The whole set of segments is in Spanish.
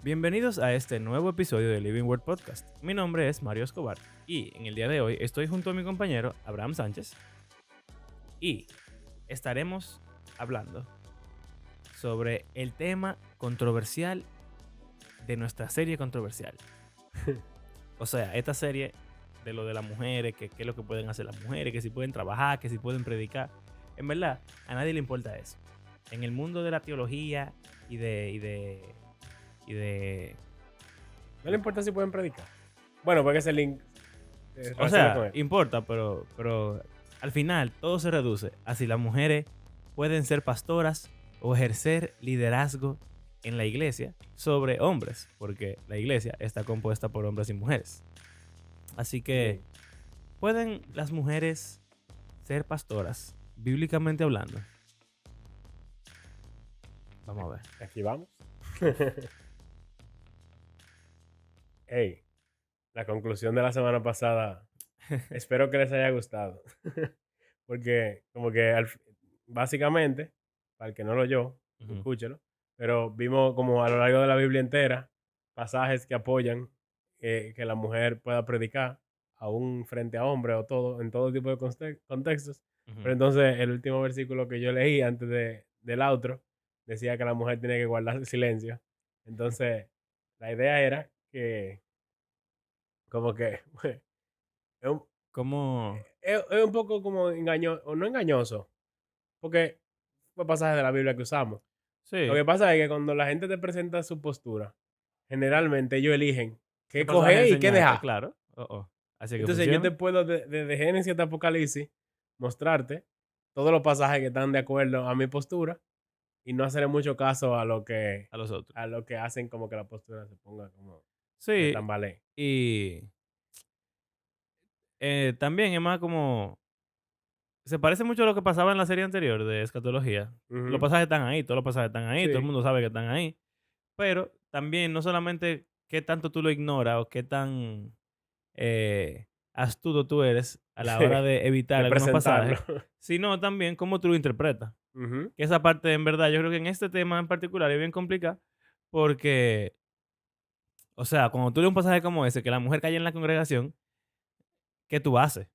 Bienvenidos a este nuevo episodio de Living Word Podcast. Mi nombre es Mario Escobar y en el día de hoy estoy junto a mi compañero Abraham Sánchez y estaremos hablando sobre el tema controversial de nuestra serie controversial. O sea, esta serie de lo de las mujeres, que qué es lo que pueden hacer las mujeres, que si pueden trabajar, que si pueden predicar. En verdad, a nadie le importa eso. En el mundo de la teología y de No le importa si pueden predicar. Bueno, porque ese link o relaciona con sea, él. importa, pero al final todo se reduce a si las mujeres pueden ser pastoras o ejercer liderazgo en la iglesia sobre hombres, porque la iglesia está compuesta por hombres y mujeres. Así que, ¿pueden las mujeres ser pastoras, bíblicamente hablando? Vamos a ver. Aquí vamos. Hey, la conclusión de la semana pasada. Espero que les haya gustado. Porque como que básicamente, para el que no lo oyó, Ujú. escúchelo. Pero vimos como a lo largo de la Biblia entera pasajes que apoyan que la mujer pueda predicar aún frente a hombres o todo, en todo tipo de contextos. Ujú. Pero entonces el último versículo que yo leí antes del outro decía que la mujer tiene que guardar silencio. Entonces la idea era que como que es un, ¿Cómo? es un poco como engañoso, o no engañoso, porque fue pasaje de la Biblia que usamos. Lo Sí. que pasa es que cuando la gente te presenta su postura, generalmente ellos eligen ¿Qué qué pasaje coger y qué enseñarte? dejar. Claro. Así que Entonces yo funciona. te puedo, desde Génesis hasta Apocalipsis, mostrarte todos los pasajes que están de acuerdo a mi postura y no hacerle mucho caso A los otros. a lo que hacen como que la postura se ponga como se Sí. tambalee. Y también es más como... Se parece mucho a lo que pasaba en la serie anterior de escatología. Los Ujú. pasajes están ahí, todos los pasajes están ahí, todo el Sí, mundo sabe que están ahí. Pero también no solamente qué tanto tú lo ignoras o qué tan astuto tú eres a la hora de evitar de algunos presentarlo. pasajes, sino también cómo tú lo interpretas. Ujú. Que esa parte, en verdad, yo creo que en este tema en particular es bien complicada porque, o sea, cuando tú lees un pasaje como ese, que la mujer cae en la congregación, ¿qué tú haces?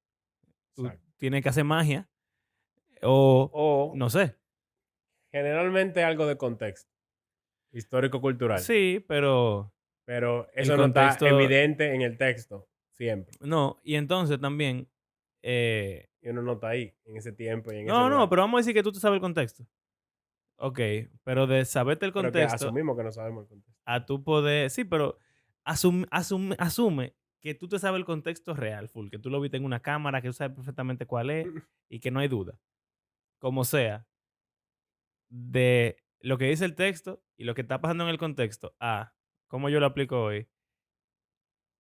Tú Exacto. tienes que hacer magia o O no sé. generalmente algo de contexto histórico-cultural, Sí, pero pero el eso no está contexto evidente en el texto siempre. no. Y entonces también, Y uno no está ahí en ese tiempo y en ese no, lugar. pero vamos a decir que tú te sabes el contexto. Ok, pero de saberte el Pero que contexto asumimos que no sabemos el contexto. a tu poder, sí, pero asume que tú te sabes el contexto real, full, que tú lo viste en una cámara, que tú sabes perfectamente cuál es y que no hay duda. Como sea, de lo que dice el texto y lo que está pasando en el contexto a cómo yo lo aplico hoy,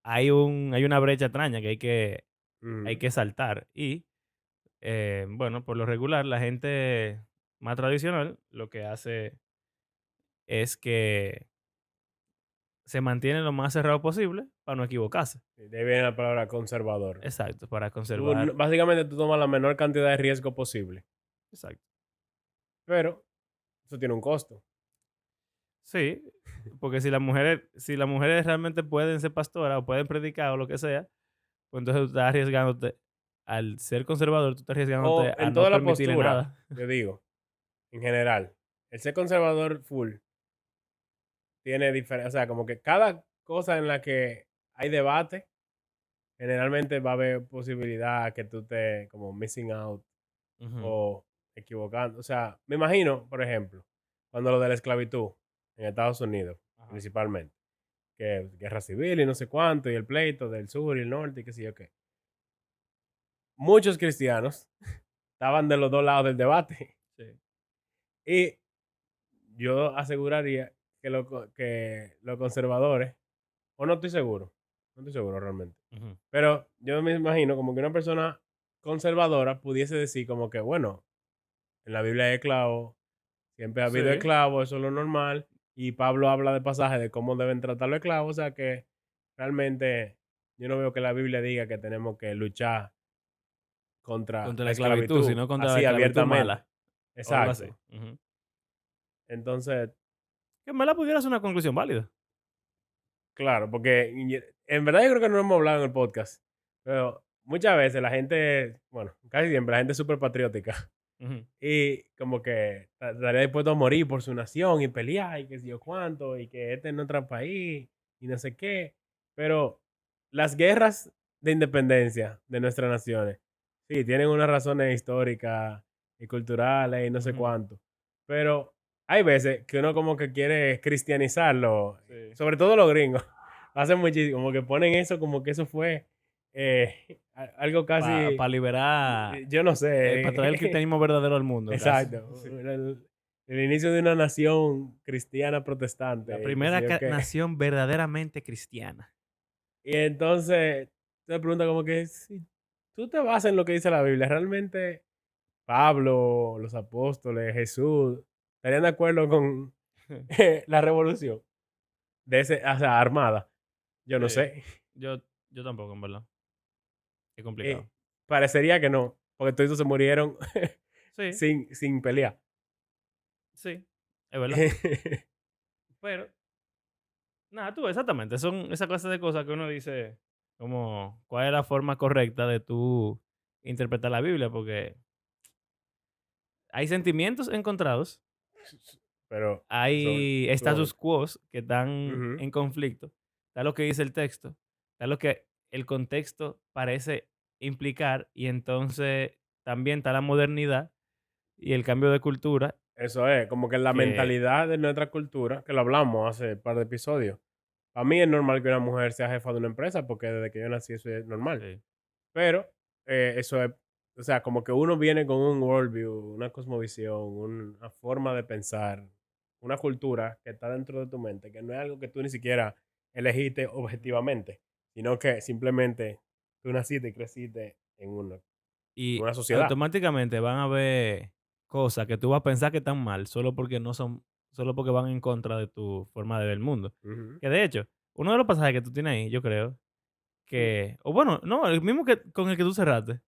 hay una brecha extraña que hay Ujú. que saltar. Y bueno, por lo regular, la gente más tradicional lo que hace es que se mantiene lo más cerrado posible para no equivocarse. Sí, de ahí viene la palabra conservador. Exacto, para conservar. Básicamente tú tomas la menor cantidad de riesgo posible, Exacto. pero eso tiene un costo. Sí, porque si las mujeres realmente pueden ser pastoras o pueden predicar o lo que sea, pues entonces tú estás arriesgándote, al ser conservador, tú estás arriesgándote O a en no toda la permitirle postura, nada. yo digo, en general, el ser conservador full tiene diferencia, o sea, como que cada cosa en la que hay debate, generalmente va a haber posibilidad que tú te como missing out Ujú. o equivocando. O sea, me imagino, por ejemplo, cuando lo de la esclavitud en Estados Unidos, Ajá. principalmente, que guerra civil y no sé cuánto, y el pleito del sur y el norte y qué sé yo qué. Muchos cristianos estaban de los dos lados del debate. Sí. Y yo aseguraría que los conservadores, o no estoy seguro, no estoy seguro realmente. Ujú. Pero yo me imagino como que una persona conservadora pudiese decir como que, bueno, en la Biblia hay esclavos, siempre ha habido Sí. esclavos, eso es lo normal. Y Pablo habla de pasajes de cómo deben tratar los esclavos, o sea que realmente yo no veo que la Biblia diga que tenemos que luchar contra Contra la la esclavitud, esclavitud, sino contra la así esclavitud abiertamente. mala, o algo así. Exacto. Ujú. Entonces, Que en verdad pudiera ser una conclusión válida. Claro, porque en verdad yo creo que no hemos hablado en el podcast, pero muchas veces la gente, bueno, casi siempre la gente es súper patriótica Ujú, y como que estaría dispuesto a morir por su nación y pelear y qué sé yo cuánto y que este es nuestro país y no sé qué. Pero las guerras de independencia de nuestras naciones, sí, tienen unas razones históricas y culturales y no sé ujú. cuánto. Pero hay veces que uno como que quiere cristianizarlo, Sí. sobre todo los gringos. Hacen muchísimo, como que ponen eso como que eso fue algo casi, Para liberar, yo no para traer el sé. cristianismo verdadero al mundo, casi. Exacto. Sí. El inicio de una nación cristiana La protestante y qué sé primera yo qué. nación verdaderamente cristiana. Y entonces te pregunta como que si tú te basas en lo que dice la Biblia, realmente Pablo, los apóstoles, Jesús, estarían de acuerdo con la revolución de ese, o sea, armada. Yo no Sí. sé. Yo, yo tampoco, en verdad. Es Eh, complicado. parecería que no, porque todos se murieron Sí, sin pelear. sí, es verdad. Pero, nada, tú, exactamente. Son esa clase de cosas que uno dice, como, ¿cuál es la forma correcta de tú interpretar la Biblia? Porque hay sentimientos encontrados, Pero son, hay status quo que están ujú, en conflicto. Está lo que dice el texto, está lo que el contexto parece implicar, y entonces también está la modernidad y el cambio de cultura eso es, como que la que... mentalidad de nuestra cultura, que lo hablamos hace un par de episodios. Para mí es normal que una mujer sea jefa de una empresa, porque desde que yo nací eso es normal. Sí. Pero eso es, o sea, como que uno viene con un worldview, una cosmovisión, una forma de pensar, una cultura que está dentro de tu mente, que no es algo que tú ni siquiera elegiste objetivamente, sino que simplemente tú naciste y creciste en Y una sociedad. automáticamente van a ver cosas que tú vas a pensar que están mal solo porque no son, solo porque van en contra de tu forma de ver el mundo. Ujú. Que de hecho, uno de los pasajes que tú tienes ahí, yo creo, Mm. que, o bueno, no, el mismo que con el que tú cerraste,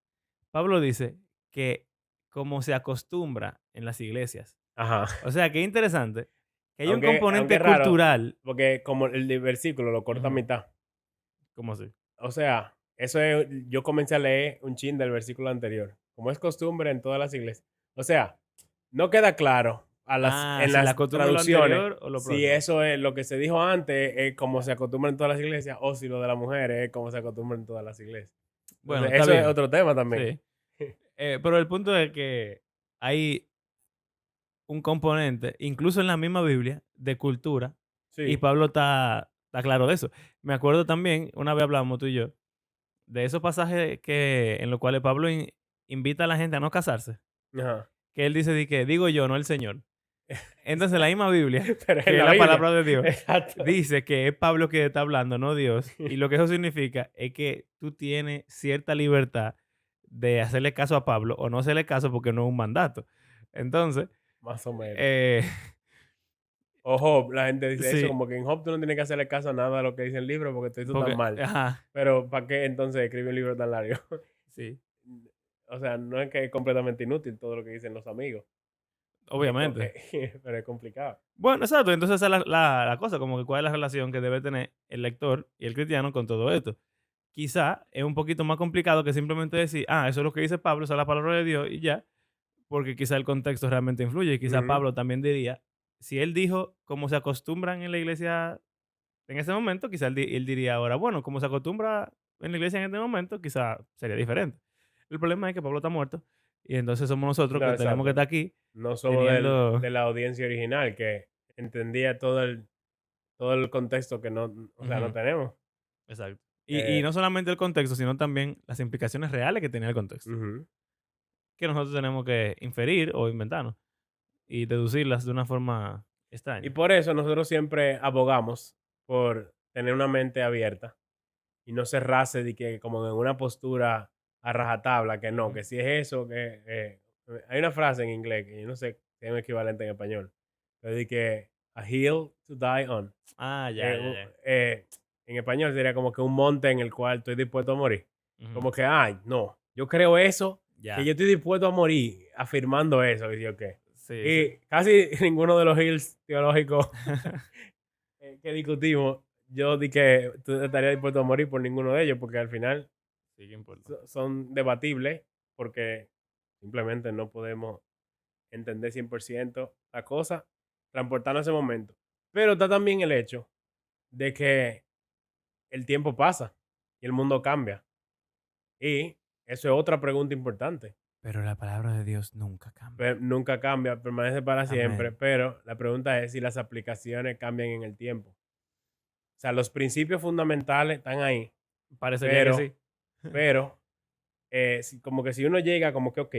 Pablo dice que como se acostumbra en las iglesias. Ajá. O sea, que interesante que hay un Aunque componente es raro, cultural, porque como el versículo lo corta a ujú, mitad. ¿cómo así? O sea, eso es, yo comencé a leer un chin del versículo anterior, como es costumbre en todas las iglesias. O sea, no queda claro Ah, en si la las costumbre es lo traducciones anterior o lo si próximo. eso es lo que se dijo antes, es como se acostumbra en todas las iglesias, o si lo de las mujeres es como se acostumbra en todas las iglesias. Bueno, Entonces, está eso es bien, otro tema también. sí. Pero el punto es que hay un componente, incluso en la misma Biblia, de cultura, y Sí, Pablo está claro de eso. Me acuerdo también, una vez hablamos tú y yo, de esos pasajes en los cuales Pablo invita a la gente a no casarse, ajá. que él dice de que digo yo, no el Señor. Entonces la misma Biblia, Pero en que es la la Biblia, palabra de Dios, exacto. dice que es Pablo que está hablando, no Dios. Y lo que eso significa es que tú tienes cierta libertad de hacerle caso a Pablo o no hacerle caso porque no es un mandato. Entonces, Más o menos. eh, O Job, la gente dice eso, sí, como que en Job tú no tienes que hacerle caso a nada de lo que dice el libro porque todo está porque, mal. ajá, Pero ¿para qué entonces escribe un libro tan largo? sí, O sea, no es que es completamente inútil todo lo que dicen los amigos, obviamente. pero es complicado. Bueno, exacto. Entonces esa es la cosa, como que cuál es la relación que debe tener el lector y el cristiano con todo esto. Quizá es un poquito más complicado que simplemente decir, ah, eso es lo que dice Pablo, esa es la palabra de Dios y ya, porque quizá el contexto realmente influye. Y quizá Ujú, Pablo también diría, si él dijo como se acostumbran en la iglesia en ese momento, quizá él diría ahora, bueno, como se acostumbra en la iglesia en este momento, quizá sería diferente. El problema es que Pablo está muerto y entonces somos nosotros no, que tenemos que exacto. estar aquí No somos teniendo... de la audiencia original que entendía todo el contexto que no, o sea, no Ujú, tenemos. exacto. Y Eh, no solamente el contexto, sino también las implicaciones reales que tenía el contexto, ujú. que nosotros tenemos que inferir o inventarnos y deducirlas de una forma Y extraña. por eso nosotros siempre abogamos por tener una mente abierta y no cerrarse de que como en una postura a rajatabla, que no, Ujú. que si es eso, que hay una frase en inglés que yo no sé si es un equivalente en español, pero de que a hill to die on. Ah, ya, Eh, ya, u- ya. eh, en español sería como que un monte en el cual estoy dispuesto a morir. Ujú. Como que, ay, no, yo creo eso, que Ya. yo estoy dispuesto a morir afirmando eso, y yo qué. Sí, sí. Y casi ninguno de los hills teológicos que discutimos yo di que tú estarías dispuesto a morir por ninguno de ellos, porque al final Sí, ¿qué importa? son debatibles, porque simplemente no podemos entender 100% la cosa, transportarnos ese momento. Pero está también el hecho de que el tiempo pasa y el mundo cambia. Y eso es otra pregunta importante. Pero la palabra de Dios nunca cambia. Nunca cambia, permanece para siempre, Amén. pero la pregunta es si las aplicaciones cambian en el tiempo. O sea, los principios fundamentales están ahí, Parecería que pero, sí. pero como que si uno llega como que, ok,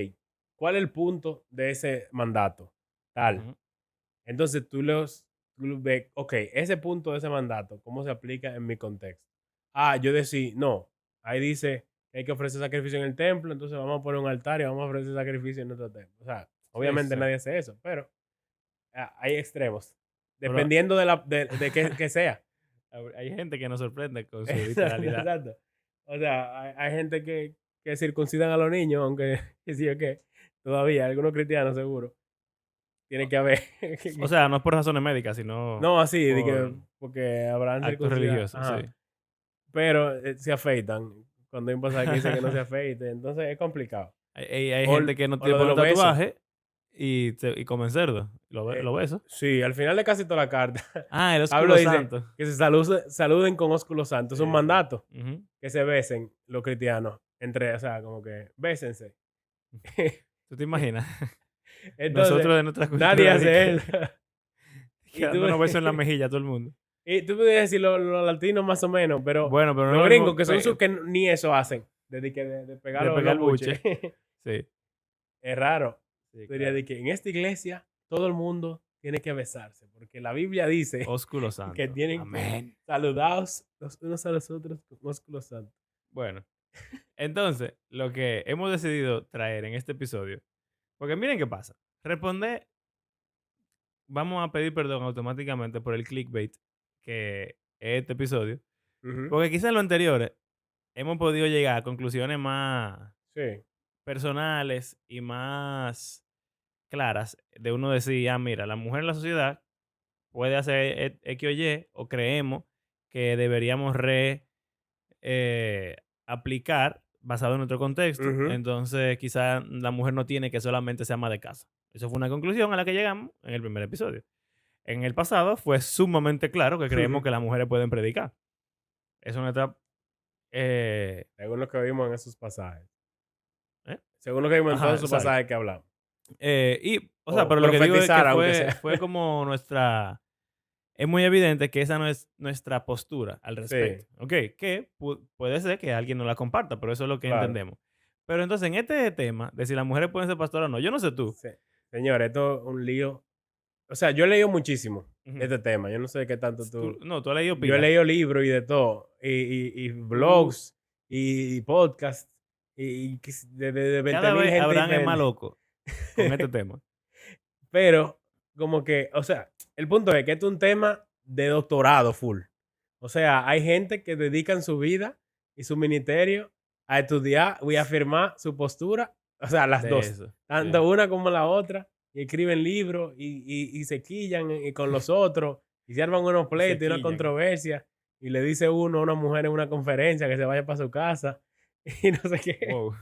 ¿cuál es el punto de ese mandato? Tal. Ujú. Entonces tú ves, ok, ese punto de ese mandato, ¿cómo se aplica en mi contexto? Yo decía, no, ahí dice que hay que ofrecer sacrificio en el templo, entonces vamos a poner un altar y vamos a ofrecer sacrificio en nuestro templo. O sea, Sí, sí, obviamente sí. nadie hace eso, pero hay extremos, Pero dependiendo de qué sea. hay gente que nos sorprende con su Exacto, literalidad. exacto. O sea, hay gente que circuncidan a los niños, aunque que sí o qué, todavía, algunos cristianos seguro. Tiene que haber. O sea, no es por razones médicas, sino No, así, de por que, porque habrán actos circuncidado. religiosos, sí. Ajá. Pero se afeitan. Cuando hay un pasaje que dice que no se afeite, entonces es complicado. Hay O, gente que no o tiene lo de por los besos. tatuaje y comen cerdo. Lo beso. Sí, al final de casi toda la carta, Ah, el Pablo ósculo dice santo. que se saluden con ósculo santo. Es un Sí, sí. mandato Ujú. que se besen los cristianos. O sea, como que bésense. ¿Tú te imaginas? Entonces, Nosotros de nuestra nadie cultura de hace eso. que Y tú, dando unos besos en la mejilla a todo el mundo. y tú puedes decir los latinos más o menos, pero Bueno, pero no los es lo gringos mismo que son sus que ni eso hacen. Desde que de pegar de pegar los el buches. buche. Sí, Es raro. sí, Tú dirías claro. de que en esta iglesia todo el mundo tiene que besarse, porque la Biblia dice Ósculo que santo. tienen que Amén. saludados los unos a los otros con ósculo santo. Bueno, entonces, lo que hemos decidido traer en este episodio, porque miren qué pasa. Responder, vamos a pedir perdón automáticamente por el clickbait que es este episodio, Ujú. porque quizás en lo anteriores hemos podido llegar a conclusiones más Sí. personales y más claras de uno decir, mira, la mujer en la sociedad puede hacer X o Y, o creemos que deberíamos aplicar basado en nuestro contexto. Ujú. Entonces, quizá la mujer no tiene que solamente ser ama de casa. Eso fue una conclusión a la que llegamos en el primer episodio. En el pasado fue sumamente claro que creemos que las mujeres pueden predicar. Eso no está... Según lo que vimos en esos pasajes. ¿eh? Según lo que vimos en Ajá, todos esos exacto. pasajes que hablamos. O sea, O pero lo que digo es que profetizar, aunque sea. fue como nuestra... Es muy evidente que esa no es nuestra postura al Sí, respecto. ¿Ok? Que puede ser que alguien no la comparta, pero eso es lo que claro. entendemos. Pero entonces, en este tema de si las mujeres pueden ser pastoras o no, yo no sé tú. Sí. Señor, esto es un lío. O sea, yo he leído muchísimo de Ujú. este tema. Yo no sé qué tanto tú. No, tú has leído Yo he pila. leído libros y de todo. Y Tú, blogs y podcasts. De cada 20.000 vez gente Abraham es más diferente. loco con este tema. Pero, como que, o sea, el punto es que esto es un tema de doctorado full. O sea, hay gente que dedican su vida y su ministerio a estudiar y afirmar su postura. O sea, las De dos. eso. Sí. Tanto una como la otra. Y escriben libros y se quillan con los otros. Y se arman unos Y se pleitos y una quillan. controversia. Y le dice uno a una mujer en una conferencia que se vaya para su casa. Y no sé qué. Wow.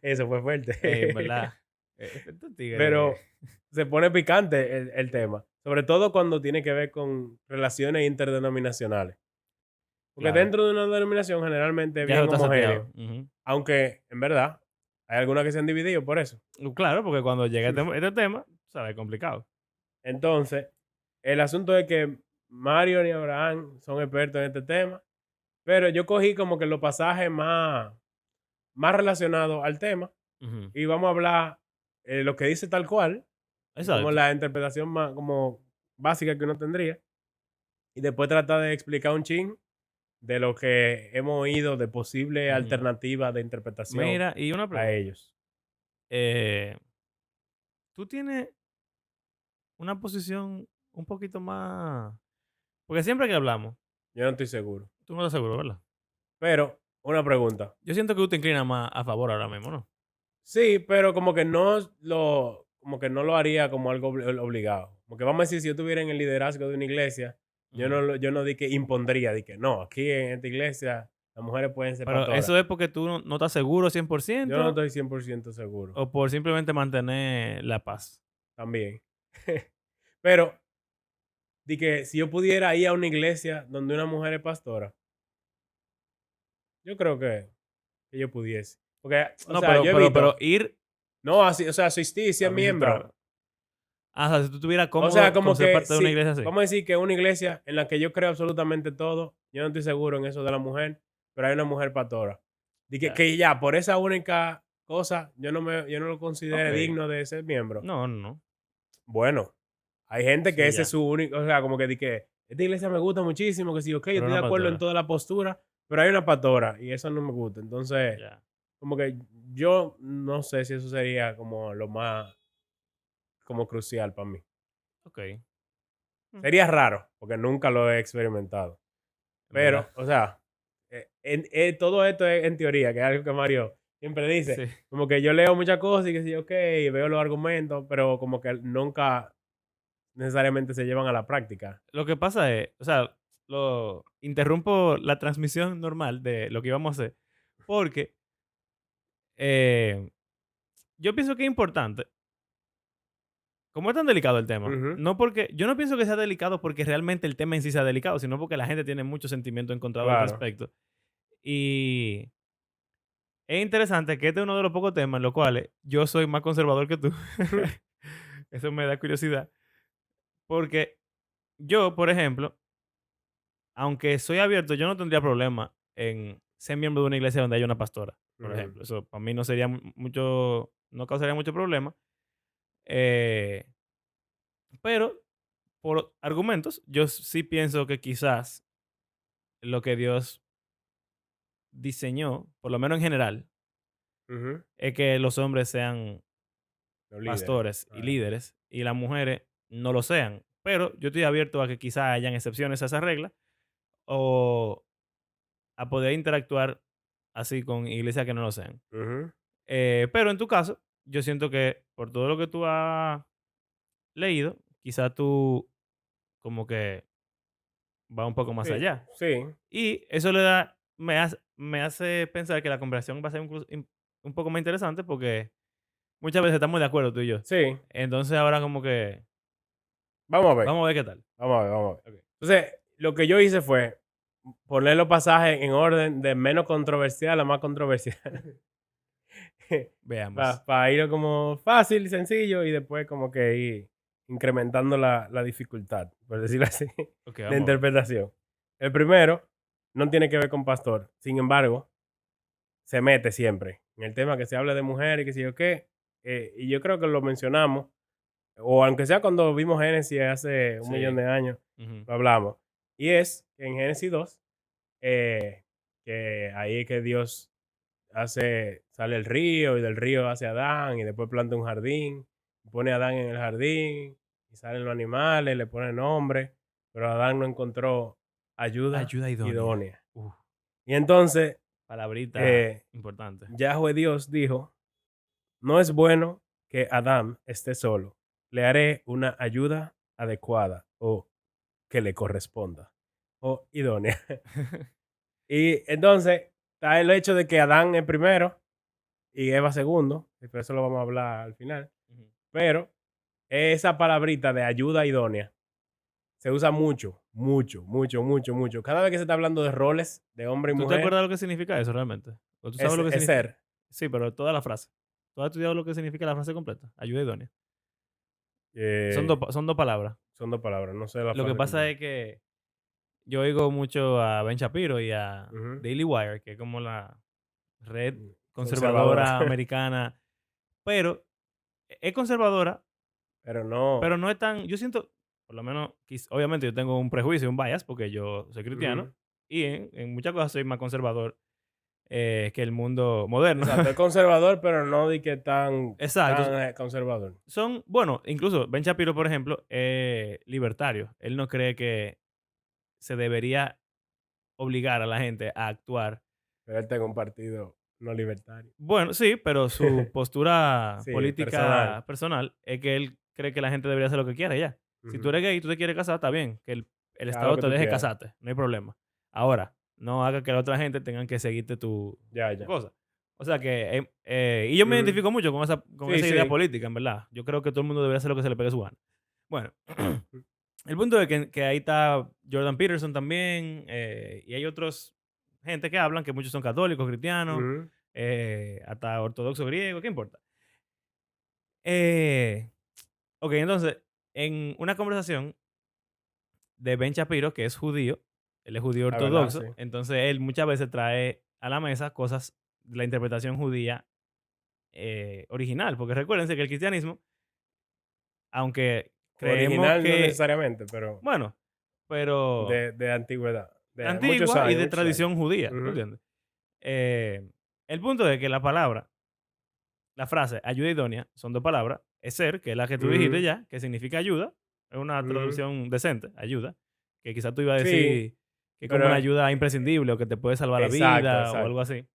Eso fue En fuerte. verdad. Estos tigres. Pero se pone picante el tema. Sobre todo cuando tiene que ver con relaciones interdenominacionales. Porque Claro. dentro de una denominación generalmente es Ya eso bien está homogéneo. seteado. Ujú. Aunque, en verdad, hay algunas que se han dividido por eso. Claro, porque cuando llega este tema, sabes, complicado. Entonces, el asunto es que Mario y Abraham son expertos en este tema. Pero yo cogí como que los pasajes más relacionados al tema. Ujú. Y vamos a hablar lo que dice tal cual. Como Exacto. la interpretación más como básica que uno tendría. Y después tratar de explicar un chin de lo que hemos oído de posible Ujú. alternativa de interpretación Mira, y una a pregunta. ellos. Eh, ¿Tú tienes una posición un poquito más? Porque siempre que hablamos, Yo no estoy seguro. tú no estás seguro, ¿verdad? Pero, una pregunta. Yo siento que tú te inclinas más a favor ahora mismo, ¿no? Sí, pero como que no lo haría como algo obligado. Como que vamos a decir, si yo estuviera en el liderazgo de una iglesia Yo no di que impondría, di que no, aquí en esta iglesia las mujeres pueden ser Pero pastoras. eso es porque tú no estás seguro Yo no 100% estoy 100% seguro o por simplemente mantener la paz. también. Pero di que si yo pudiera ir a una iglesia donde una mujer es pastora, yo creo que yo pudiese. Porque, o No, sea, yo he pero visto, ir no, así, o sea, asistir, ser a miembro. visitar. O sea, si tú estuvieras O sea, cómodo con como ser que parte de una sí, iglesia así. vamos a decir que una iglesia en la que yo creo absolutamente todo, yo no estoy seguro en eso de la mujer, pero hay una mujer pastora. Y Ya. que ya, por esa única cosa, yo no lo Ok. considero digno de ser miembro. No, no, no. Bueno, hay gente que Sí, ese es ya. su único, o sea, como que di que esta iglesia me gusta muchísimo, que sí, ok, yo Pero estoy de una acuerdo en pastora. toda la postura, pero hay una pastora y eso no me gusta. Entonces, Ya. como que yo no sé si eso sería como lo más, como crucial para mí. Ok. Mm, Sería raro, porque nunca lo he experimentado. en verdad. Pero, o sea, todo esto es en teoría, que es algo que Mario siempre dice. Sí. Como que yo leo muchas cosas y que sí, ok, veo los argumentos, pero como que nunca necesariamente se llevan a la práctica. Lo que pasa es, o sea, lo interrumpo la transmisión normal de lo que íbamos a hacer, porque eh, yo pienso que es importante, como es tan delicado el tema, Ujú, no porque, yo no pienso que sea delicado porque realmente el tema en sí sea delicado, sino porque la gente tiene mucho sentimiento encontrado al claro. respecto. Y es interesante que este es uno de los pocos temas en los cuales yo soy más conservador que tú. Eso me da curiosidad, porque yo, por ejemplo, aunque soy abierto, yo no tendría problema en ser miembro de una iglesia donde haya una pastora, por Ujú, ejemplo. Eso para mí no sería mucho, no causaría mucho problema. Eh, pero por argumentos, yo sí pienso que quizás lo que Dios diseñó, por lo menos en general, ujú. es que los hombres sean Los líderes. pastores y Claro. líderes y las mujeres no lo sean. Pero yo estoy abierto a que quizás hayan excepciones a esa regla o a poder interactuar así con iglesias que no lo sean. Ujú. Pero en tu caso, yo siento que por todo lo que tú has leído, quizá tú como que va un poco más Sí, allá. sí, Y eso le da, me hace pensar que la conversación va a ser un poco más interesante porque muchas veces estamos de acuerdo tú y yo. sí. Entonces ahora como que Vamos a ver. vamos a ver qué tal. Vamos a ver, vamos a ver. Ok, Entonces, lo que yo hice fue poner los pasajes en orden de menos controversial a más controversial. veamos. Para ir como fácil, sencillo y después como que ir incrementando la dificultad, por decirlo así, Ok, de vamos a ver. interpretación. El primero no tiene que ver con pastor. Sin embargo, se mete siempre en el tema que se habla de mujer y que sé yo qué. Y yo creo que lo mencionamos, o aunque sea cuando vimos Génesis hace un millón Sí. de años, Ujú. lo hablamos. Y es que en Génesis 2, que ahí es que Dios sale el río y del río hace Adán y después planta un jardín, pone a Adán en el jardín y salen los animales, le pone nombre, pero Adán no encontró ayuda Ayuda idónea. idónea. Uf, Y entonces palabrita eh, importante. Yahweh Dios dijo, no es bueno que Adán esté solo, le haré una ayuda adecuada o que le corresponda o idónea. Y entonces está el hecho de que Adán es primero y Eva segundo, y por eso lo vamos a hablar al final. Ujú. Pero esa palabrita de ayuda idónea se usa mucho, mucho, mucho, mucho, mucho. Cada vez que se está hablando de roles de hombre y ¿Tú te mujer, acuerdas lo que significa eso realmente? ¿O tú sabes lo que es significa? ser. Sí, pero toda la frase. ¿Tú has estudiado lo que significa la frase completa? Ayuda idónea. eh, Son dos palabras. son dos palabras, no sé la Lo que frase pasa completa. es que yo oigo mucho a Ben Shapiro y a Ujú. Daily Wire, que es como la red Conservadora. conservadora americana, pero es conservadora, Pero no. pero no es tan, yo siento, por lo menos, obviamente yo tengo un prejuicio, un bias, porque yo soy cristiano Ujú. y en muchas cosas soy más conservador que el mundo moderno. Exacto, es conservador, pero no di que tan, Exacto. tan conservador. Son, bueno, incluso Ben Shapiro, por ejemplo, es libertario. Él no cree que se debería obligar a la gente a actuar. Pero él tengo un partido no libertario. Bueno, sí, pero su postura Sí, personal. política personal es que él cree que la gente debería hacer lo que quiera y ya. Si tú Ujú. eres gay y tú te quieres casar, está bien. Que el Haz lo Estado que te tú deje quieras. casarte, no hay problema. Ahora, no haga que la otra gente tengan que seguirte Ya, tu ya. cosa. O sea que, y yo me Ujú. identifico mucho con Sí, esa idea sí. política, en verdad. Yo creo que todo el mundo debería hacer lo que se le pegue su gana. Bueno, Mm, el punto es que ahí está Jordan Peterson también, y hay otros gente que hablan, que muchos son católicos, cristianos, ujú. hasta ortodoxos griegos, ¿qué importa? Eh, ok, entonces, en una conversación de Ben Shapiro, que es judío, él es judío La verdad, sí. ortodoxo, entonces él muchas veces trae a la mesa cosas de la interpretación judía original, porque recuérdense que el cristianismo, aunque creemos Original no que, necesariamente, pero bueno, pero de antigüedad, de muchos antigua y años, de muchos años. tradición judía, ¿tú Ujú, entiendes? El punto es que la frase ayuda idónea, son dos palabras, es ser, que es la que tú dijiste ujú, ya, que significa ayuda, es una ujú. traducción decente, ayuda, que quizás tú ibas a Sí, decir que es como una pero ayuda imprescindible o que te puede salvar la exacto, vida o algo exacto, así,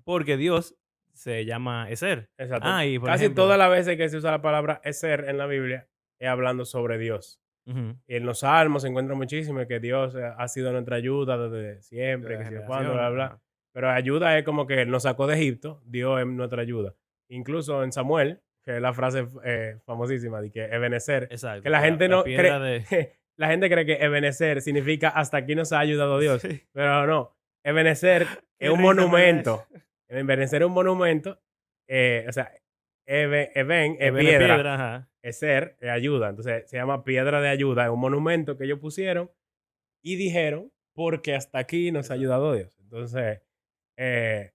porque Dios se llama ser. exacto. Ah, y por Casi todas ejemplo, las veces que se usa la palabra ser en la Biblia es hablando sobre Dios. ujú, Y en los Salmos se encuentra muchísimo que Dios ha sido nuestra ayuda desde de siempre, las que sé yo cuándo, bla, generaciones, bla. ajá, Pero ayuda es como que nos sacó de Egipto, Dios es nuestra ayuda. Incluso en Samuel, que es la frase famosísima de que Ebenezer, que exacto, la que gente la no piedra cree, de... la gente cree que Ebenezer significa hasta aquí nos ha ayudado Dios, Sí, pero no. Ebenezer es qué un risa me da eso. monumento. Ebenezer es un monumento, o sea, Eben es Eben es piedra, piedra, ajá, es ser, es ayuda. Entonces se llama piedra de ayuda, es un monumento que ellos pusieron y dijeron, porque hasta aquí nos ha exacto, ayudado Dios. Entonces, eh,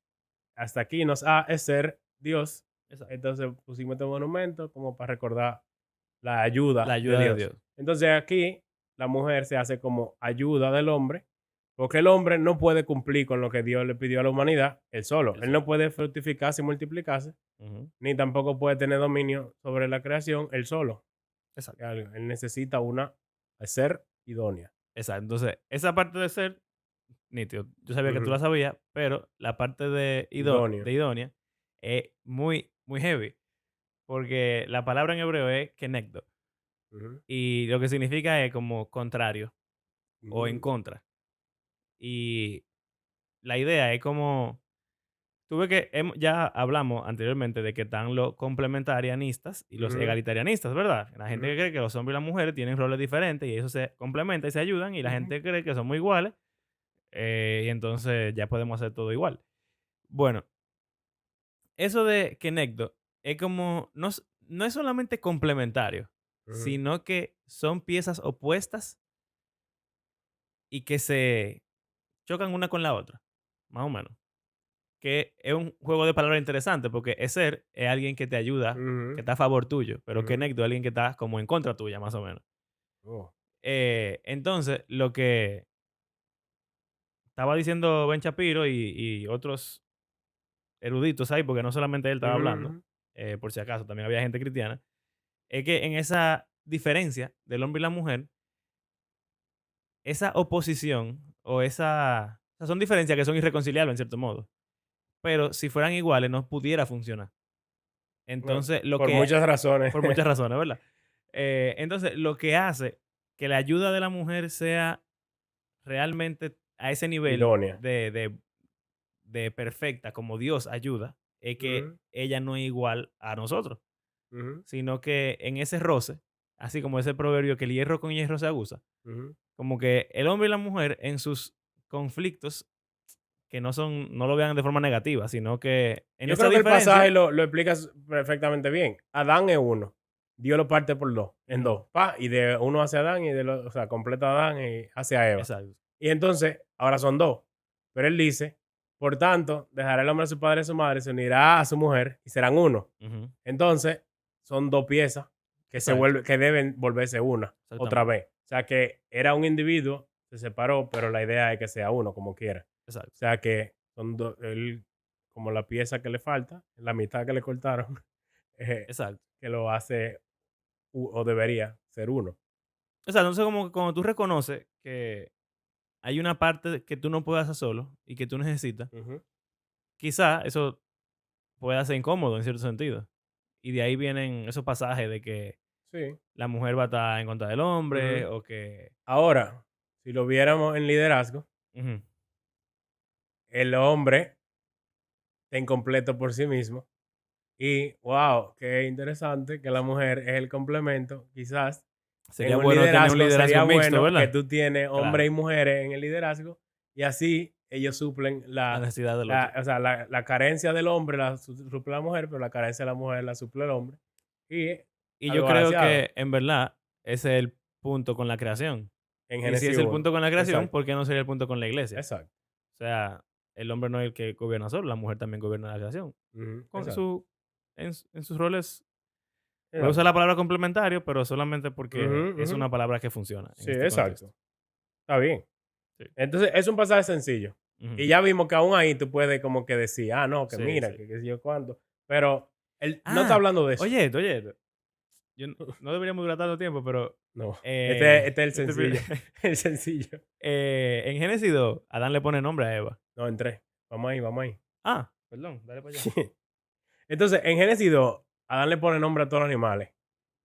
hasta aquí nos ha es ser Dios. exacto. Entonces pusimos este monumento como para recordar la La ayuda de ayuda de Dios. Dios. Entonces aquí la mujer se hace como ayuda del hombre, porque el hombre no puede cumplir con lo que Dios le pidió a la humanidad él solo. Él Él no solo. puede fructificarse y multiplicarse, Ujú, ni tampoco puede tener dominio sobre la creación él solo. exacto, Él necesita una ser idónea. exacto. Entonces, esa parte de ser nítido. Yo sabía que tú Ujú. la sabías, pero la parte Idóneo. de idónea es muy, muy heavy. Porque la palabra en hebreo es kenegdo. Ujú, Y lo que significa es como contrario o en ujú, contra. Y la idea es como. Tuve que. Ya hablamos anteriormente de que están los complementarianistas y los ujú, egalitarianistas, ¿verdad? La gente que ujú, cree que los hombres y las mujeres tienen roles diferentes y eso se complementa y se ayudan. Y la ujú, gente cree que somos iguales. Y entonces ya podemos hacer todo igual. Bueno, eso de Kenegdo es como, no es solamente complementario, ujú. sino que son piezas opuestas y que se chocan una con la otra, más o menos. Que es un juego de palabras interesante porque ser es alguien que te ayuda, que Ujú, está a favor tuyo, pero ujú. Kenegdo es alguien que está como en contra tuya, más o menos. Oh, Entonces, lo que estaba diciendo Ben Shapiro y otros eruditos ahí, porque no solamente él estaba ujú, hablando, ujú, por si acaso, también había gente cristiana, es que en esa diferencia del hombre y la mujer, esa oposición o sea, son diferencias que son irreconciliables en cierto modo, pero si fueran iguales no pudiera funcionar. bueno, Entonces, lo por que, muchas razones. por muchas razones, ¿verdad? Entonces, lo que hace que la ayuda de la mujer sea realmente a ese nivel Idónea. de perfecta como Dios ayuda, es que Ujú, ella no es igual a nosotros, ujú, sino que en ese roce, así como ese proverbio que el hierro con hierro se aguza, ujú. como que el hombre y la mujer en sus conflictos, que no lo vean de forma negativa, sino que en Yo esa creo que el pasaje diferencia. lo explicas perfectamente bien. Adán es uno. Dios lo parte por dos, en Ujú, dos. Pa, y de uno hacia Adán y o sea, completa Adán y hacia Eva. exacto. Y entonces, ahora son dos. Pero él dice, por tanto, dejará el hombre a su padre y a su madre, se unirá a su mujer y serán uno. Ujú, Entonces, son dos piezas exacto, que deben volverse una, otra exactamente. vez. O sea que era un individuo, se separó, pero la idea es que sea uno, como quiera. Exacto, O sea que son él, como la pieza que le falta, la mitad que le cortaron, eh, exacto. que lo hace o debería ser uno. O sea, entonces como que cuando tú reconoces que hay una parte que tú no puedes hacer solo y que tú necesitas, Ujú. quizá eso pueda ser incómodo en cierto sentido. Y de ahí vienen esos pasajes de que Sí. la mujer va a estar en contra del hombre o que... Ahora, si lo viéramos en liderazgo, Ujú. el hombre está incompleto por sí mismo. Y, wow, qué interesante que la mujer es el complemento. Quizás en Sería un bueno tener un liderazgo liderazgo sería mixto, bueno que ¿verdad? tú tienes hombres Claro, y mujeres en el liderazgo y así ellos suplen la necesidad del otro. o sea, la carencia del hombre la suple la mujer, pero la carencia de la mujer la suple el hombre. Y Y yo algo creo balanceado que, en verdad, ese es el punto con la creación. en Y si Génesis es el 1. punto con la creación, Exacto, ¿por qué no sería el punto con la iglesia? exacto. O sea, el hombre no es el que gobierna solo, la mujer también gobierna la creación. Ujú, Con exacto, su, en sus roles, voy a usar exacto. la palabra complementario, pero solamente porque Ujú, es ujú. una palabra que funciona en Sí, este contexto. exacto. Está bien. Sí. Entonces, es un pasaje sencillo. Ujú. Y ya vimos que aún ahí tú puedes como que decir, ah, no, que Sí, mira, sí. que qué sé yo cuánto. Pero él no está Ah, hablando de eso. oye esto. Yo no deberíamos durar tanto tiempo, pero No, eh, este es el este pri- sencillo. El sencillo. en Génesis 2, Adán le pone nombre a Eva. No, en tres. Vamos ahí, vamos ahí. Ah, perdón, dale para allá. Entonces, en Génesis 2, Adán le pone nombre a todos los animales.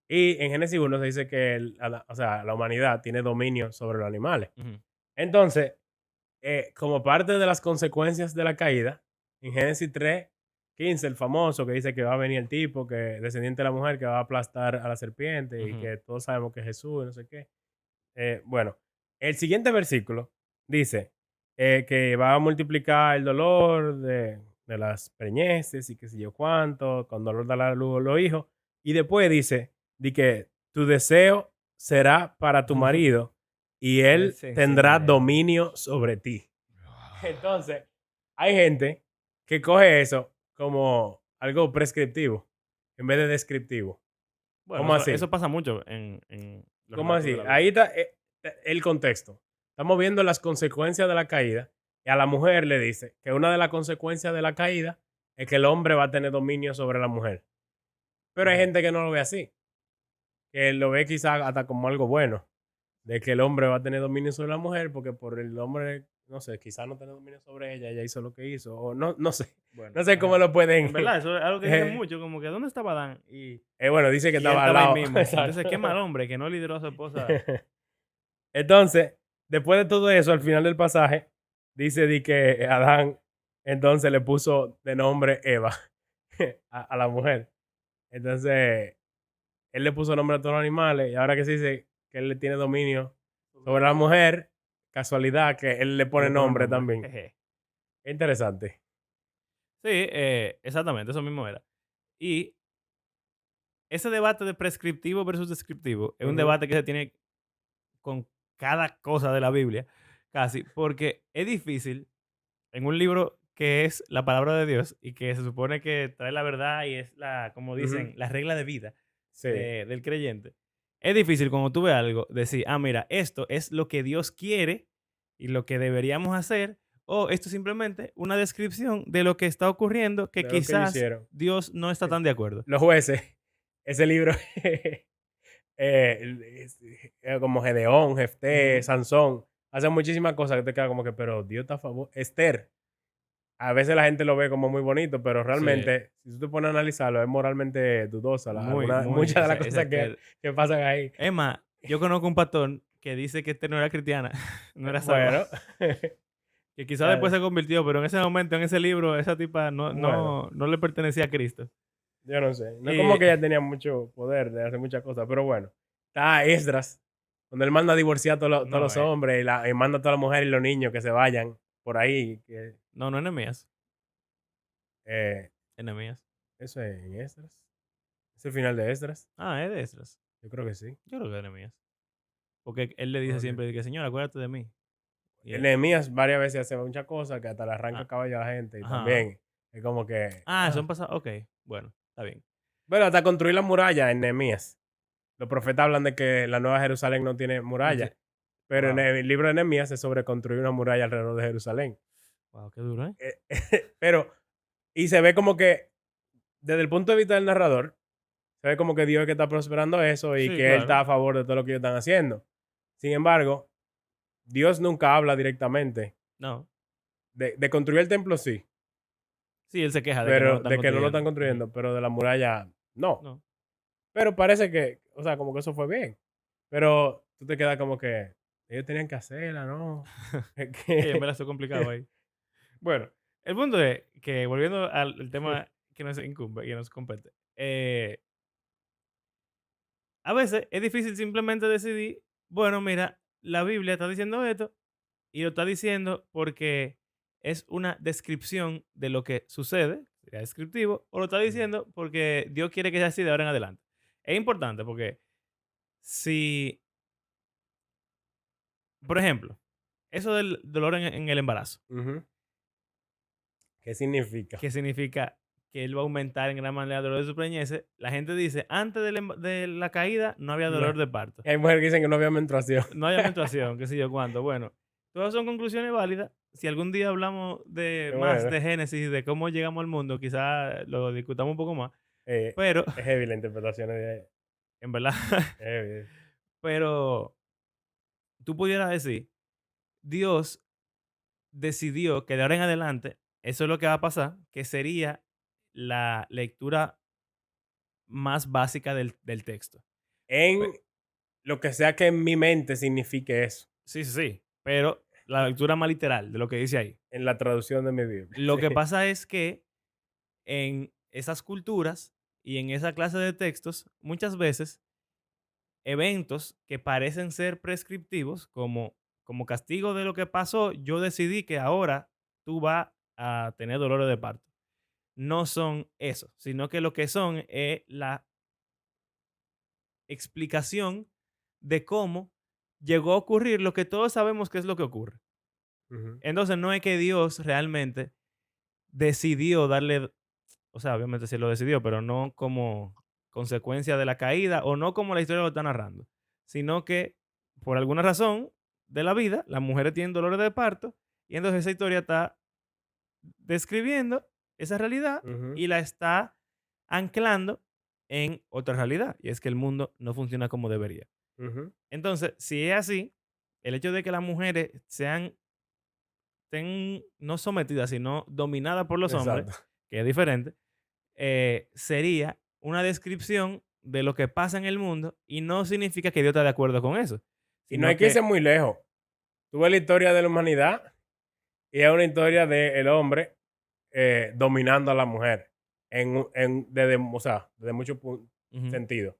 Y en Génesis 1 se dice que o sea, la humanidad tiene dominio sobre los animales. Ujú, Entonces, como parte de las consecuencias de la caída, en Génesis 3:15, el famoso que dice que va a venir el tipo, que descendiente de la mujer, que va a aplastar a la serpiente y ujú, que todos sabemos que es Jesús y no sé qué. Bueno, el siguiente versículo dice que va a multiplicar el dolor de las preñeces y qué sé yo cuánto, con dolor da la luz los hijos. Y después dice, di que tu deseo será para tu marido y y él él se tendrá enseñoreará. dominio sobre ti. Entonces, hay gente que coge eso como algo prescriptivo en vez de descriptivo. Bueno, ¿Cómo eso así? pasa mucho en los ¿Cómo relatos de así? la Ahí Biblia. está el contexto. Estamos viendo las consecuencias de la caída y a la mujer le dice que una de las consecuencias de la caída es que el hombre va a tener dominio sobre la mujer. Pero hay Ujú. gente que no lo ve así, que lo ve quizás hasta como algo bueno, de que el hombre va a tener dominio sobre la mujer porque por el hombre, no sé, quizás no tener dominio sobre ella, ella hizo lo que hizo, o no, no sé, Bueno, no sé cómo ajá. lo pueden. En verdad, eso es algo que dicen eh, mucho, como que ¿dónde estaba Adán? bueno, dice que Y él estaba al estaba ahí lado. mismo. Exacto. Entonces, qué mal hombre que no lideró a su esposa. Entonces, después de todo eso, al final del pasaje, dice di que Adán entonces le puso de nombre Eva a la mujer. Entonces, él le puso nombre a todos los animales y ahora que se dice que él le tiene dominio sobre la mujer, casualidad que él le Él pone le pone un nombre nombre. también. Jeje. Interesante. Sí, exactamente, eso mismo era. Y ese debate de prescriptivo versus descriptivo es un Ujú, debate que se tiene con cada cosa de la Biblia, casi, porque es difícil en un libro que es la palabra de Dios y que se supone que trae la verdad y es la, como ujú. dicen, la regla de vida Sí, del creyente. Es difícil cuando tú ves algo decir, ah, mira, esto es lo que Dios quiere y lo que deberíamos hacer, o esto es simplemente una descripción de lo que está ocurriendo que de lo que ellos quizás hicieron. Dios no está tan de acuerdo. Los jueces, ese libro, como Gedeón, Jefté, Ujú. Sansón, hacen muchísimas cosas que te queda como que, pero Dios está a favor. Esther, a veces la gente lo ve como muy bonito, pero Sí, realmente, si tú te pones a analizarlo, es moralmente dudosa muy, muy, muchas de las esa cosas que pasan ahí. Emma, yo conozco un pastor que dice que no era cristiana, no era salva. Bueno, Que quizás después tal- se convirtió, pero en ese momento, en ese libro, esa tipa bueno, no le pertenecía a Cristo. yo no sé. No es como Y que ella tenía mucho poder de hacer muchas cosas, pero bueno. Está Esdras, donde él manda a divorciar a todos no, los hombres y manda a todas las mujeres y los niños que se vayan por ahí. no es Enemías. Eh, Enemías. Eso es en Esdras. Es el final de Esdras. Ah, es de Esdras. Yo creo que sí. Yo creo que es Enemías. Porque él le dice Porque siempre que, Señor, acuérdate de mí. Y en él, Nehemías varias veces hace muchas cosas que hasta le arranca ah, caballo a la gente y ajá. también es como que... Ah, son pasados. Ok, bueno, está bien. Bueno, hasta construir la muralla en Nehemías. Los profetas hablan de que la Nueva Jerusalén no tiene No muralla, tiene. pero en Wow, el libro de Nehemías es sobre construir una muralla alrededor de Jerusalén. wow, qué duro, ¿eh? Pero, y se ve como que, desde el punto de vista del narrador, se ve como que Dios es que está prosperando eso y Sí, que Él está claro. a favor de todo lo que ellos están haciendo. Sin embargo, Dios nunca habla directamente. No. De construir el templo sí, Sí, él se queja de que no lo pero están de que no lo están construyendo. Ujú. construyendo, pero de la muralla no. No. Pero parece o sea, como que eso fue bien. Pero tú te quedas como que ellos tenían que hacerla, ¿no? Es Sí, en que- verdad está complicado ahí. Bueno, el punto es que volviendo al tema que nos incumbe, que nos compete, a veces es difícil simplemente decidir, bueno, mira, la Biblia está diciendo esto y lo está diciendo porque es una descripción de lo que sucede, sería descriptivo, o lo está Ujú, diciendo porque Dios quiere que sea así de ahora en adelante. Es importante porque si, por ejemplo, eso del dolor en el embarazo, ujú. ¿Qué significa? que significa que él va a aumentar en gran manera el dolor de su preñez, la gente dice, antes de la caída no había No. dolor de parto, Hay mujeres que dicen que no había menstruación. no había menstruación, qué sé yo cuánto. Bueno, todas son conclusiones válidas. Si algún día hablamos de más Bueno, de Génesis, de cómo llegamos al mundo, quizás lo discutamos un poco más, eh, pero es heavy la interpretación de en verdad, heavy. pero tú pudieras decir, Dios decidió que de ahora en adelante eso es lo que va a pasar, que sería la lectura más básica del texto. En Pe- lo que sea que en mi mente signifique eso, Sí, sí, sí, pero la lectura más literal de lo que dice ahí. en la traducción de mi Biblia. Lo que Sí. pasa es que en esas culturas y en esa clase de textos, muchas veces eventos que parecen ser prescriptivos, como castigo de lo que pasó, yo decidí que ahora tú vas a tener dolores de parto. No son eso, sino que lo que son es la explicación de cómo llegó a ocurrir lo que todos sabemos que es lo que ocurre. Ujú, Entonces no es que Dios realmente decidió darle, o sea, obviamente sí lo decidió, pero no como consecuencia de la caída o no como la historia lo está narrando, sino que por alguna razón de la vida, las mujeres tienen dolores de parto y entonces esa historia está describiendo esa realidad ujú, y la está anclando en otra realidad, y es que el mundo no funciona como debería. ujú. Entonces, si es así, el hecho de que las mujeres estén no sometidas, sino dominadas por los hombres, Exacto. que es diferente, sería una descripción de lo que pasa en el mundo y no significa que Dios está de acuerdo con eso, Y no sino hay que irse que, muy lejos. Tú ves la historia de la humanidad y es una historia del hombre dominando a la mujer desde, o sea, desde muchos ujú, sentidos.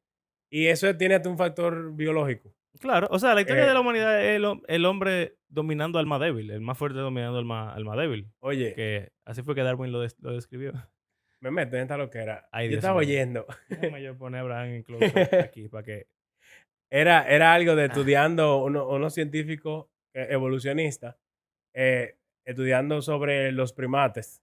Y eso tiene hasta un factor biológico. claro, o sea, la historia de Eh, la humanidad es el hombre dominando al más débil, el más fuerte dominando al más débil, oye, que así fue que Darwin lo describió. me meto en esta loquera. Ay, Yo Dios estaba mío. oyendo. Déjame yo poner a Abraham incluso aquí para que... Era algo de Ah, estudiando unos científicos evolucionistas, estudiando sobre los primates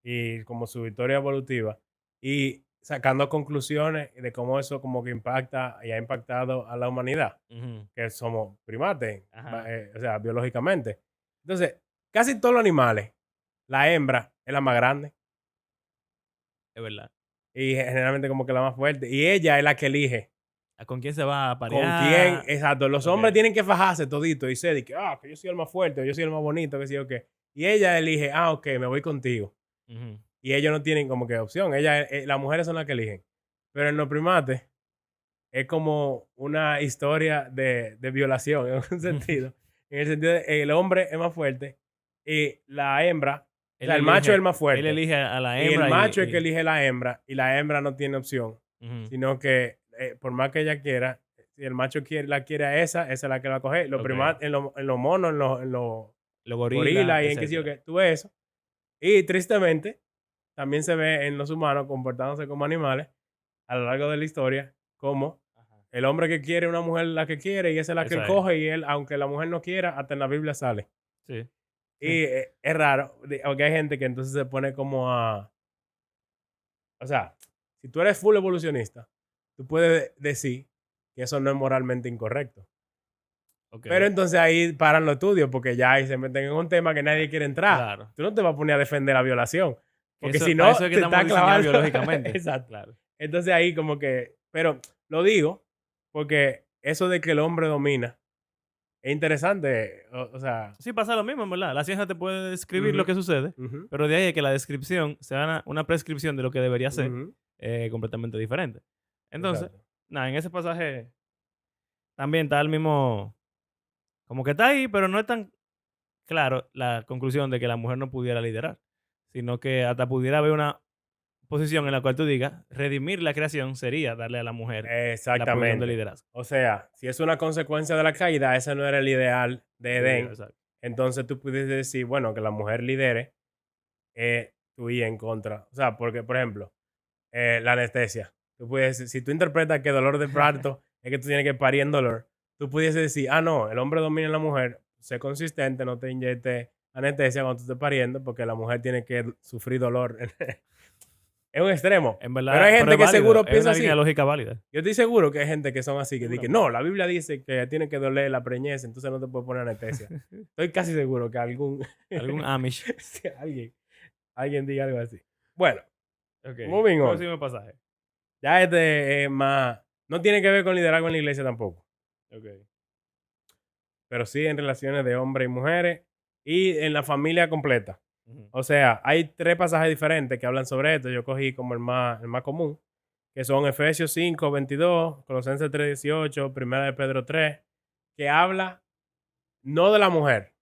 y como su historia evolutiva y sacando conclusiones de cómo eso como que impacta y ha impactado a la humanidad, ujú, que somos primates, ajá, o sea, biológicamente. Entonces, casi todos los animales, la hembra es la más grande es verdad. y generalmente como que la más fuerte y ella es la que elige. ¿A ¿Con quién se va a ¿Con quién? parear? Exacto. Los Ok. hombres tienen que fajarse todito y ser de que yo soy el más fuerte, o yo soy el más bonito, que sé yo qué. Y ella elige, ok, me voy contigo. Ujú, Y ellos no tienen como que opción. Las mujeres son las que eligen. Pero en los primates es como una historia de violación en un sentido. En el sentido de el hombre es más fuerte y la hembra, o sea, el macho es el más Él fuerte. elige a la Y el hembra macho es el que elige la hembra y la hembra no tiene opción, ujú, sino que por más que ella quiera, si el macho la quiere a esa es la que la va a coger. ok. En los monos, en los Los gorilas, gorilas y en qué sé yo etcétera. qué, tú ves eso. Y tristemente, también se ve en los humanos comportándose como animales a lo largo de la historia, como Ajá. el hombre que quiere una mujer la que quiere y esa es la que él Esa es. coge y él, aunque la mujer no quiera, hasta en la Biblia sale. Sí, sí. Y es raro, aunque hay gente que entonces se pone como o sea, si tú eres full evolucionista, tú puedes decir que eso no es moralmente incorrecto. Pero Ok. entonces ahí paran los estudios porque ya ahí se meten en un tema que nadie quiere entrar. Claro. Tú no te vas a poner a defender la violación, Que porque si eso, para eso no, es que te estamos está diseñados clavando. biológicamente. Exacto. Claro. Entonces ahí como que, pero lo digo porque eso de que el hombre domina es interesante. O sea, Sí, pasa lo mismo, en verdad. La ciencia te puede describir lo ujú, que sucede, ujú, pero de ahí a que la descripción sea una prescripción de lo que debería ser, ujú, completamente diferente. Entonces, exacto. Nada, en ese pasaje también está el mismo, como que está ahí, pero no es tan claro la conclusión de que la mujer no pudiera liderar, sino que hasta pudiera haber una posición en la cual tú digas, redimir la creación sería darle a la mujer la posición de Exactamente. liderazgo. O sea, si es una consecuencia de la caída, ese no era el ideal de De vida, Edén. exacto. Entonces tú puedes decir, bueno, que la mujer lidere, tú y en contra. O sea, porque, por ejemplo, la anestesia. Tú puedes, si tú interpretas que dolor de parto es que tú tienes que parir en dolor, tú pudiese decir, ah, no, el hombre domina a la mujer, sé consistente, no te inyectes anestesia cuando tú estés pariendo, porque la mujer tiene que sufrir dolor. Es un extremo. En Pero hay verdad, pero gente es que válido, seguro es piensa una línea así. lógica válida. Yo estoy seguro que hay gente que son así, que dicen, Seguramente. no, la Biblia dice que tiene que doler la preñez, entonces no te puede poner anestesia. Estoy casi seguro que algún, Algún Amish. sí, alguien diga algo así. Bueno, Ok. moving on. Próximo pasaje. Ya este es más, no tiene que ver con liderazgo en la iglesia tampoco, Ok. pero sí en relaciones de hombres y mujeres y en la familia completa. Ujú. O sea, hay 3 pasajes diferentes que hablan sobre esto. Yo cogí como el más común, que son Efesios 5:22, Colosenses 3:18, Primera de Pedro 3, que habla no de la mujer,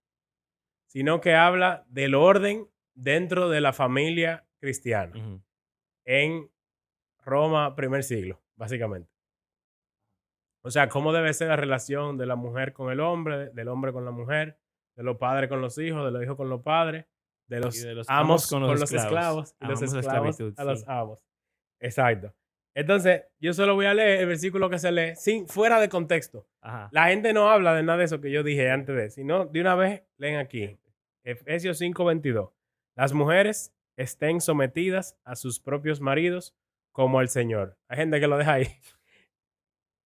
sino que habla del orden dentro de la familia cristiana Ujú. en Roma, primer siglo, básicamente. O sea, cómo debe ser la relación de la mujer con el hombre, del hombre con la mujer, de los padres con los hijos, de los hijos con los padres, de Y los de los amos amos con los con los esclavos. esclavos y los Amamos la esclavos esclavitud, a los sí. amos. Exacto. Entonces, yo solo voy a leer el versículo que se lee sin, fuera de contexto. Ajá. La gente no habla de nada de eso que yo dije antes de, sino de una vez leen aquí. Efesios 5:22. Las mujeres estén sometidas a sus propios maridos como el Señor. Hay gente que lo deja ahí.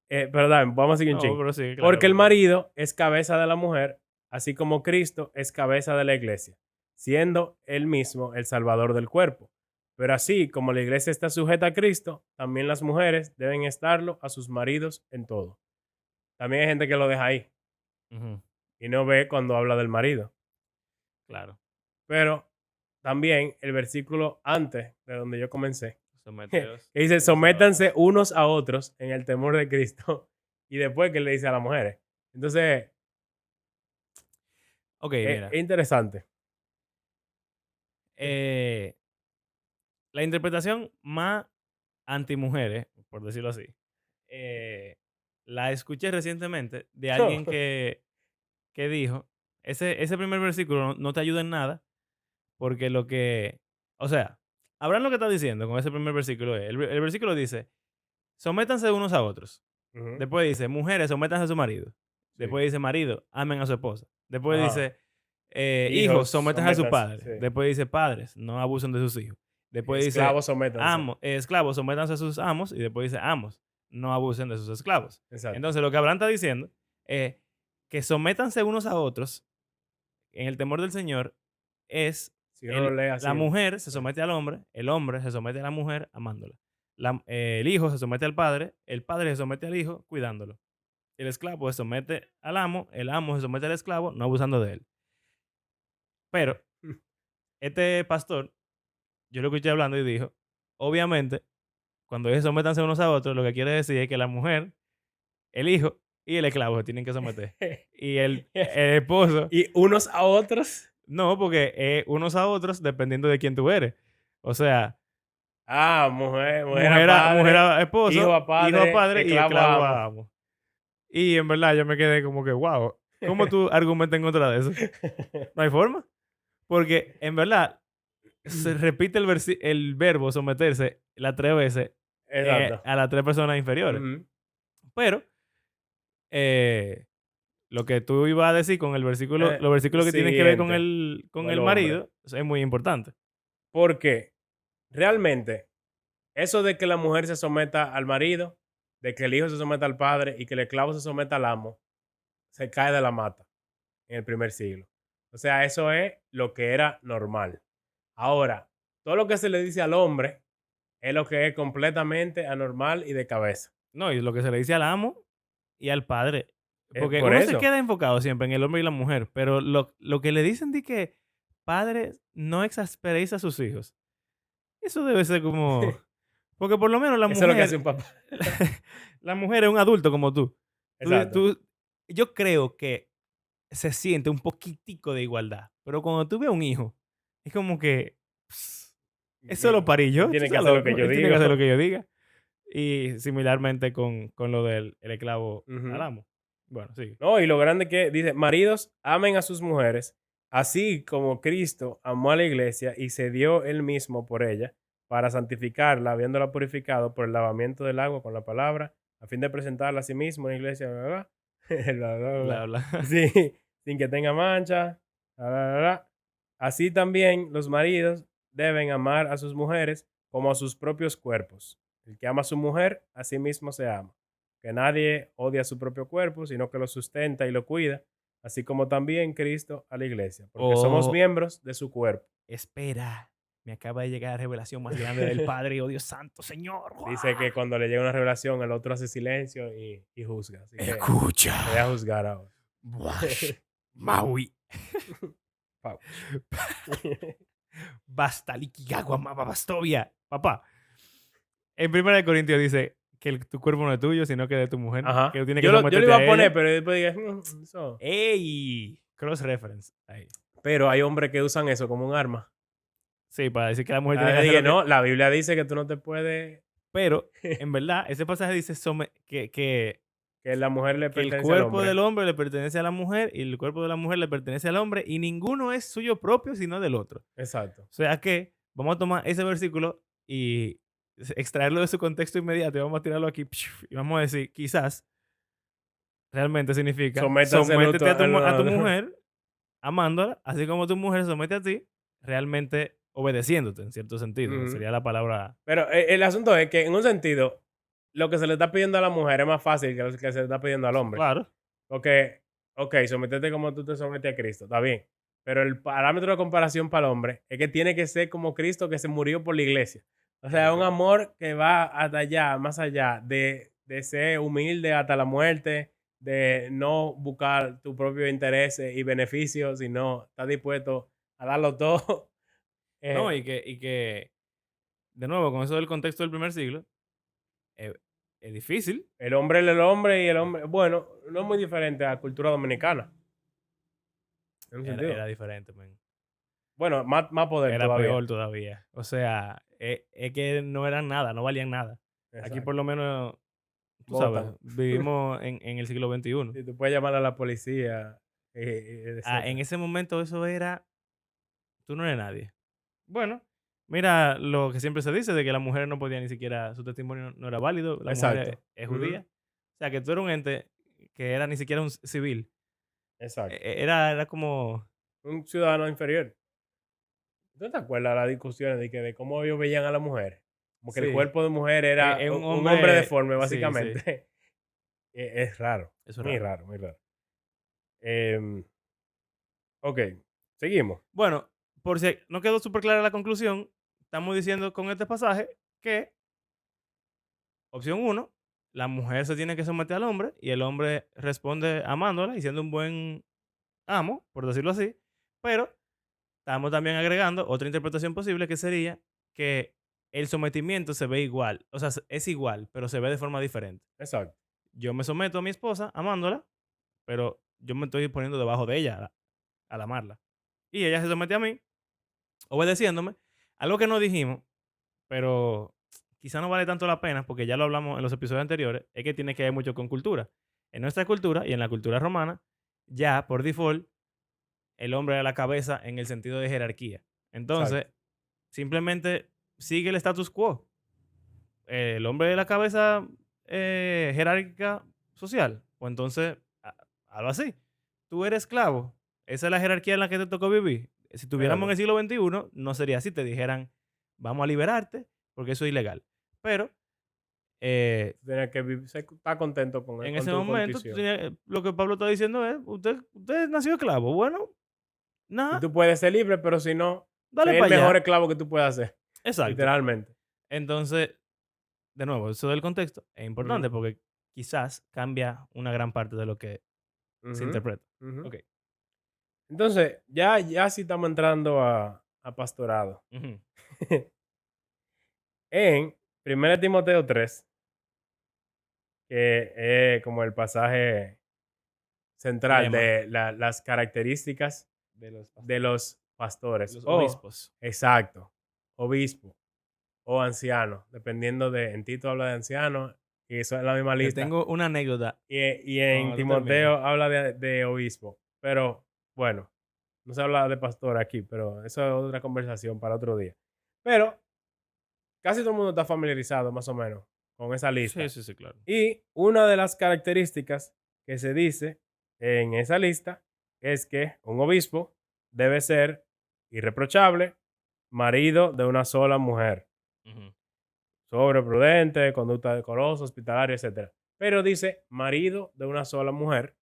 Pero dame, vamos a seguir un No, ching. pero sí, claro, Porque el porque. marido es cabeza de la mujer, así como Cristo es cabeza de la iglesia, siendo él mismo el salvador del cuerpo. Pero así como la iglesia está sujeta a Cristo, también las mujeres deben estarlo a sus maridos en todo. También hay gente que lo deja ahí Ujú, y no ve cuando habla del marido. claro. Pero también el versículo antes de donde yo comencé, que Someteos dice, unos a otros. sométanse unos a otros en el temor de Cristo. Y después que le dice a las mujeres. Entonces, Ok, es mira. interesante. eh, la interpretación más anti-mujeres, por decirlo así, eh, la escuché recientemente de alguien que dijo, ese primer versículo no te ayuda en nada, porque lo que, o sea, Abraham lo que está diciendo con ese primer versículo es, el versículo dice, sométanse unos a otros. Ujú, Después dice, mujeres, sométanse a su marido. sí. Después dice, marido, amen a su esposa. Después Ajá. dice, hijos, Hijos, sométanse a su sométanse. padre. Sí. Después dice, padres, no abusen de sus hijos. Después dice, Esclavos, sométanse. esclavos, sométanse a sus amos. Y después dice, amos, no abusen de sus esclavos. Exacto. Entonces, lo que Abraham está diciendo es que sométanse unos a otros en el temor del Señor es Si uno lo lee así. la mujer se Bueno, somete al hombre, el hombre se somete a la mujer amándola. El hijo se somete al padre, el padre se somete al hijo cuidándolo. El esclavo se somete al amo, el amo se somete al esclavo no abusando de él. Pero este pastor, yo lo escuché hablando y dijo, obviamente, cuando ellos sometanse unos a otros, lo que quiere decir es que la mujer, el hijo y el esclavo se tienen que someter. Y el esposo, y unos a otros. no, porque unos a otros dependiendo de quién tú eres. O sea, Ah, mujer a mujer padre, a esposo, hijo a hijo a padre padre, y esclavo a esclavo amo. a amo. Y en verdad yo me quedé como que, wow, ¿cómo tú argumentas en contra de eso? No hay forma. Porque en verdad se repite el verbo someterse las 3 veces Exacto. a las 3 personas inferiores. Ujú. Pero eh, lo que tú ibas a decir con el versículo, los versículos que tienen que ver Siguiente, con con el el hombre. marido es muy importante. Porque realmente eso de que la mujer se someta al marido, de que el hijo se someta al padre y que el esclavo se someta al amo, se cae de la mata en el primer siglo. O sea, eso es lo que era normal. Ahora, todo lo que se le dice al hombre es lo que es completamente anormal y de cabeza. No, y lo que se le dice al amo y al padre. Porque Por uno se eso. queda enfocado siempre en el hombre y la mujer, pero lo que le dicen de que padres no exasperéis a sus hijos, eso debe ser como Porque por lo menos la Eso es lo que hace mujer, un papá. la mujer es un adulto como tú. Exacto. Yo creo que se siente un poquitico de igualdad. Pero cuando tú ves a un hijo, es como que pss, eso lo parí Él yo, tú tiene que estás hacer lo que loco. yo Él tiene que digo. hacer lo que yo diga. Y similarmente con lo del el esclavo al Ujú. amo. Bueno, sí. No, y lo grande que dice, maridos, amen a sus mujeres, así como Cristo amó a la iglesia y se dio él mismo por ella, para santificarla, habiéndola purificado por el lavamiento del agua con la palabra, a fin de presentarla a sí mismo en la iglesia, bla, bla, bla, bla, bla, Bla, bla. bla. Sí, sin que tenga mancha, bla, bla, bla, bla. Así también los maridos deben amar a sus mujeres como a sus propios cuerpos. El que ama a su mujer, a sí mismo se ama. Que nadie odia su propio cuerpo, sino que lo sustenta y lo cuida, así como también Cristo a la iglesia, porque somos O miembros de su cuerpo. espera, me acaba de llegar la revelación más grande del Padre. Oh Dios santo, Señor. Dice que cuando le llega una revelación, el otro hace silencio y juzga. Así que Escucha. te voy a juzgar ahora. Wash. Maui. Pauch. Basta liquiagua bastovia. Papá, en 1 Corintios dice que tu cuerpo no es tuyo, sino que es de tu mujer. Que Ajá. tú tienes que Yo lo someterte iba a a poner, ella. pero después dije, eso". ¡Ey! Cross reference. Ahí. Pero hay hombres que usan eso como un arma. Sí, para decir que la mujer tiene que Ah, hacer dije, lo que. no, la Biblia dice que tú no te puedes, Pero, en verdad, ese pasaje dice que la mujer le que el pertenece al cuerpo del hombre. hombre le pertenece a la mujer y el cuerpo de la mujer le pertenece al hombre y ninguno es suyo propio, sino del otro. Exacto. O sea que vamos a tomar ese versículo y extraerlo de su contexto inmediato y vamos a tirarlo aquí y vamos a decir, quizás realmente significa Sométanse sométete a a tu al mujer amándola, así como tu mujer se somete a ti, realmente obedeciéndote en cierto sentido, que Ujú. sería la palabra. Pero el asunto es que, en un sentido, lo que se le está pidiendo a la mujer es más fácil que lo que se le está pidiendo al hombre. Claro, Porque, ok, someterte como tú te sometes a Cristo, está bien. Pero el parámetro de comparación para el hombre es que tiene que ser como Cristo que se murió por la iglesia. O sea, un amor que va hasta allá, más allá de ser humilde hasta la muerte, de no buscar tu propio interés y beneficios, sino estar dispuesto a darlo todo. ¿no? Eh, Y que, de nuevo, con eso del contexto del primer siglo, eh, es difícil. El hombre es el hombre y el hombre, bueno, no es muy diferente a la cultura dominicana, en un Era sentido. diferente, man. Bueno, más poder Era todavía. peor todavía. O sea, es que no eran nada, no valían nada. Aquí por Exacto. lo menos, tú sabes, Votan. vivimos en el siglo XXI. Si tú puedes llamar a la policía, En etcétera. ese momento eso era, tú no eres nadie. Bueno, mira lo que siempre se dice de que las mujeres no podían ni siquiera, su testimonio no era válido, la mujer Exacto. es Ujú. judía. O sea, que tú eres un ente que era ni siquiera un civil. Exacto. Era como, Un ciudadano inferior. ¿Tú te acuerdas de las discusiones de cómo ellos veían a la mujer? Como que el sí, cuerpo de mujer era es un un hombre hombre, deforme, sí, sí, básicamente. Es raro. eso es Muy raro. raro, muy raro. Em, ok, seguimos. Bueno, por si no quedó súper clara la conclusión, estamos diciendo con este pasaje que, opción 1, la mujer se tiene que someter al hombre y el hombre responde amándola y siendo un buen amo, por decirlo así, pero estamos también agregando otra interpretación posible que sería que el sometimiento se ve igual, o sea, es igual, pero se ve de forma diferente. Exacto. Yo me someto a mi esposa amándola, pero yo me estoy poniendo debajo de ella al amarla. Y ella se somete a mí, obedeciéndome. Algo que no dijimos, pero quizá no vale tanto la pena, porque ya lo hablamos en los episodios anteriores, es que tiene que ver mucho con cultura. En nuestra cultura y en la cultura romana, ya por default, el hombre era la cabeza en el sentido de jerarquía. Entonces, Exacto. simplemente sigue el status quo. El hombre es la cabeza jerárquica social. Pues entonces, hazlo así. Tú eres esclavo. Esa es la jerarquía en la que te tocó vivir. Si tuviéramos en el Exacto. siglo XXI, no sería así. Te dijeran, vamos a liberarte porque eso es ilegal. Pero Tienes que estar contento en con ese tu momento, condición. lo que Pablo está diciendo es, usted nació esclavo. Bueno, Y nada, tú puedes ser libre, pero si no, dale sé el para mejor allá. esclavo que tú puedas ser, Exacto. literalmente. Entonces, de nuevo, eso del contexto es importante Ujú, porque quizás cambia una gran parte de lo que se ujú, interpreta. ujú. Ok. Entonces, ya sí estamos entrando a pastorado. Ujú. En 1 Timoteo 3, que es como el pasaje central Lema de las características de los de los pastores. los O, obispos. exacto, obispo o anciano, dependiendo de, en Tito habla de anciano, y eso es la misma Te lista. tengo una anécdota. Y en Cuando tú Timoteo termines. habla de obispo. Pero bueno, no se habla de pastor aquí, pero eso es otra conversación para otro día. Pero casi todo el mundo está familiarizado más o menos con esa Sí, lista. sí, sí, claro. Y una de las características que se dice en esa lista es que un obispo debe ser irreprochable, marido de una sola mujer, Ujú. sobre prudente, conducta decorosa, hospitalaria, etc. Pero dice marido de una sola mujer,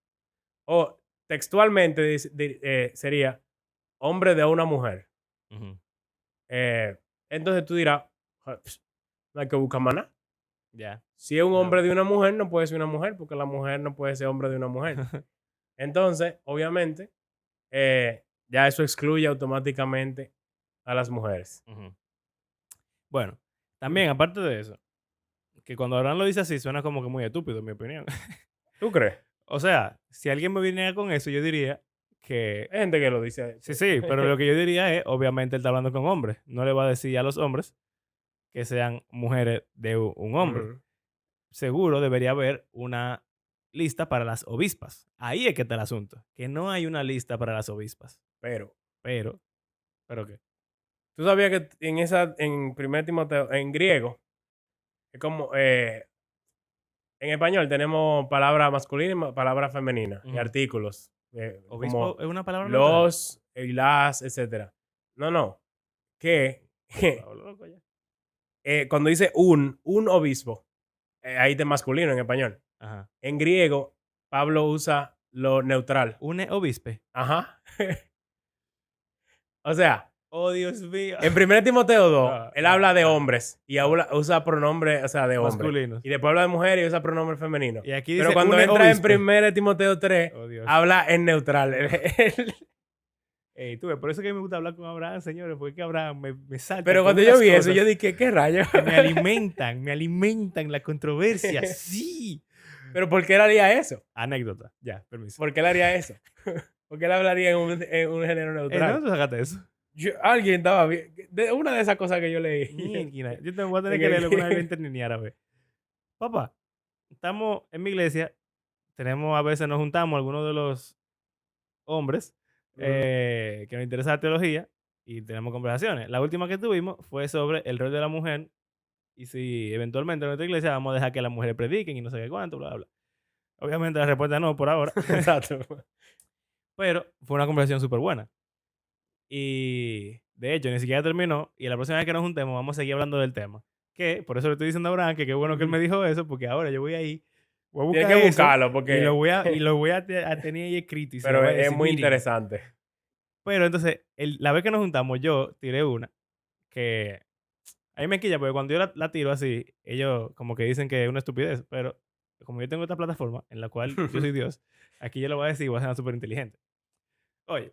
o textualmente sería hombre de una mujer. Ujú. Eh, entonces tú dirás, "Ah, no hay que buscar más nada. Ya. Si es un Ya. hombre de una mujer, no puede ser una mujer, porque la mujer no puede ser hombre de una mujer. Entonces, obviamente, ya eso excluye automáticamente a las mujeres. Ujú. Bueno, también aparte de eso, que cuando Abraham lo dice así suena como que muy estúpido, en mi opinión. ¿Tú crees? O sea, si alguien me viniera con eso, yo diría que Hay gente que lo dice. sí, sí, pero lo que yo diría es, obviamente él está hablando con hombres. No le va a decir a los hombres que sean mujeres de un hombre. Ujú. Seguro debería haber una lista para las obispas. Ahí es que está el asunto, que no hay una lista para las obispas. Pero, Pero, ¿pero qué? ¿tú sabías que en 1 Timoteo, en griego, es como, en español tenemos palabra masculina y palabra femenina y Ujú. artículos, Obispo como es una palabra neutral. los y las, etcétera. No, no, que Pablo, loco ya. cuando dice un obispo, ahí está masculino en español. Ajá. En griego, Pablo usa lo neutral. Un obispe. Ajá. O sea, Oh, Dios mío. en 1 Timoteo 2, No, él no, habla de no, hombres y no. usa pronombre, o sea, de hombre. Masculinos. Y después habla de mujer y usa pronombre femenino. Y aquí Pero dice cuando un entra en obispe. 1 Timoteo 3, Oh, Dios. habla en neutral. Ey, tú ves, por eso que me gusta hablar con Abraham, señores, porque es que Abraham me salta Pero con cuando yo unas vi eso, yo cosas dije, ¿qué rayos? que me alimentan la controversia. Sí. Pero ¿por qué él haría eso? Anécdota. Ya, permiso. ¿Por qué él haría eso? ¿Por qué él hablaría en un género ¿De neutral? dónde tú sacaste eso? Alguien estaba bien. Una de esas cosas que yo leí. Mierda, yo te voy a tener En que leer el alguna vez ni árabe. Papá, estamos en mi iglesia, a veces nos juntamos algunos de los hombres Ujú. que nos interesa la teología y tenemos conversaciones. La última que tuvimos fue sobre el rol de la mujer y si eventualmente en nuestra iglesia vamos a dejar que las mujeres prediquen y no sé qué cuánto, bla, bla, bla. Obviamente la respuesta no por ahora, Exacto. pero fue una conversación súper buena. Y de hecho, ni siquiera terminó. Y la próxima vez que nos juntemos, vamos a seguir hablando del tema. Que por eso le estoy diciendo a Abraham que qué bueno que él me dijo eso, porque ahora yo voy ahí, voy a Tienes buscar que eso buscarlo y lo porque... voy a tener ahí escrito y se lo Pero voy a es decir, muy miren. interesante. Pero entonces, la vez que nos juntamos, yo tiré una que a mí me quilla, porque cuando yo la tiro así, ellos como que dicen que es una estupidez, pero como yo tengo esta plataforma en la cual yo soy Dios, aquí yo lo voy a decir y voy a ser súper inteligente. Oye,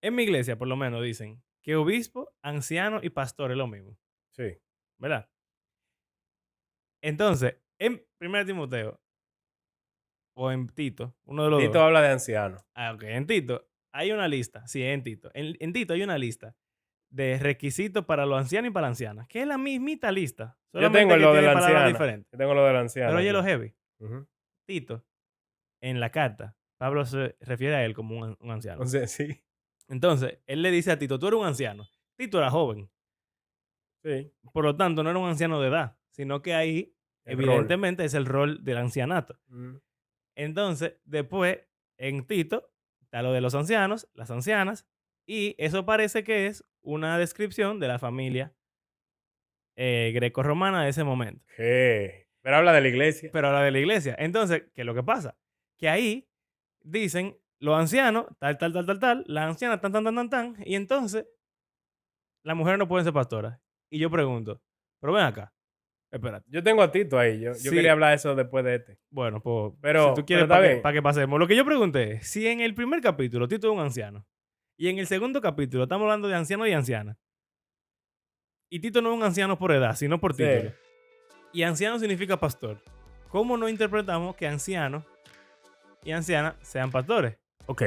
en mi iglesia, por lo menos, dicen que obispo, anciano y pastor es lo mismo, Sí. ¿verdad? Entonces, en 1 Timoteo o en Tito, uno de los Tito dos, habla de anciano. ok, en Tito hay una lista, sí, en Tito. En Tito hay una lista de requisitos para los ancianos y para las ancianas, que es la mismita lista, Yo tengo solamente que lo de tiene la palabras anciana. diferentes. Yo tengo lo de la Pero anciana oye aquí. lo heavy, Ujú. Tito, en la carta, Pablo se refiere a él como un anciano. Entonces, sí. Entonces, él le dice a Tito, tú eres un anciano. Tito era joven. Sí. Por lo tanto, no era un anciano de edad, sino que ahí, El rol. evidentemente, es el rol del ancianato. Ujú. Entonces, después, en Tito, está lo de los ancianos, las ancianas, y eso parece que es una descripción de la familia greco-romana de ese momento, ¿Qué? Pero habla de la iglesia. pero ahora de la iglesia. Entonces, ¿qué es lo que pasa? Que ahí dicen los ancianos, tal, tal, tal, tal, tal, las ancianas, tan, tan, tan, tan, tan, y entonces las mujeres no pueden ser pastoras. Y yo pregunto, pero ven acá, espérate. Yo tengo a Tito ahí. Yo quería Sí, hablar de eso después de este. bueno, pues si tú Pero quieres está bien. para que pasemos. Lo que yo pregunté es, si en el primer capítulo Tito es un anciano y en el segundo capítulo estamos hablando de anciano y anciana, Y Tito no es un anciano por edad, sino por Sí. título. Y anciano significa pastor. ¿Cómo no interpretamos que ancianos y ancianas sean pastores? Ok,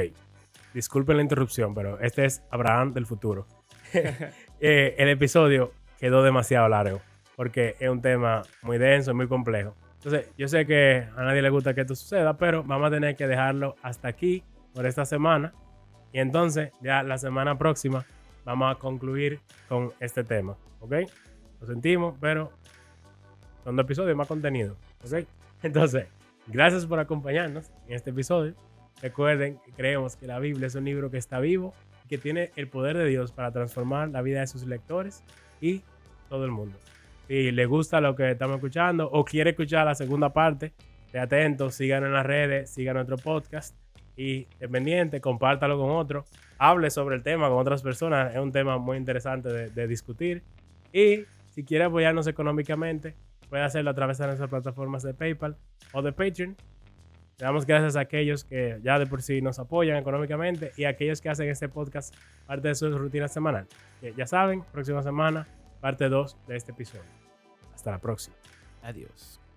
disculpen la interrupción, pero este es Abraham del futuro. El episodio quedó demasiado largo porque es un tema muy denso, muy complejo. Entonces, yo sé que a nadie le gusta que esto suceda, pero vamos a tener que dejarlo hasta aquí por esta semana. Y entonces, ya la semana próxima, vamos a concluir con este tema. ¿Ok? Lo sentimos, pero son 2 episodios más contenido. ¿Ok? Entonces, gracias por acompañarnos en este episodio. Recuerden que creemos que la Biblia es un libro que está vivo y que tiene el poder de Dios para transformar la vida de sus lectores y todo el mundo. Si les gusta lo que estamos escuchando o quiere escuchar la segunda parte, esté atento, sigan en las redes, sigan nuestro podcast y dependiente, compártalo con otros, hable sobre el tema con otras personas, es un tema muy interesante de discutir. Y si quiere apoyarnos económicamente, puede hacerlo a través de nuestras plataformas de PayPal o de Patreon. Le damos gracias a aquellos que ya de por sí nos apoyan económicamente y a aquellos que hacen este podcast parte de su rutina semanal. Ya saben, próxima semana, parte 2 de este episodio. Hasta la próxima. Adiós.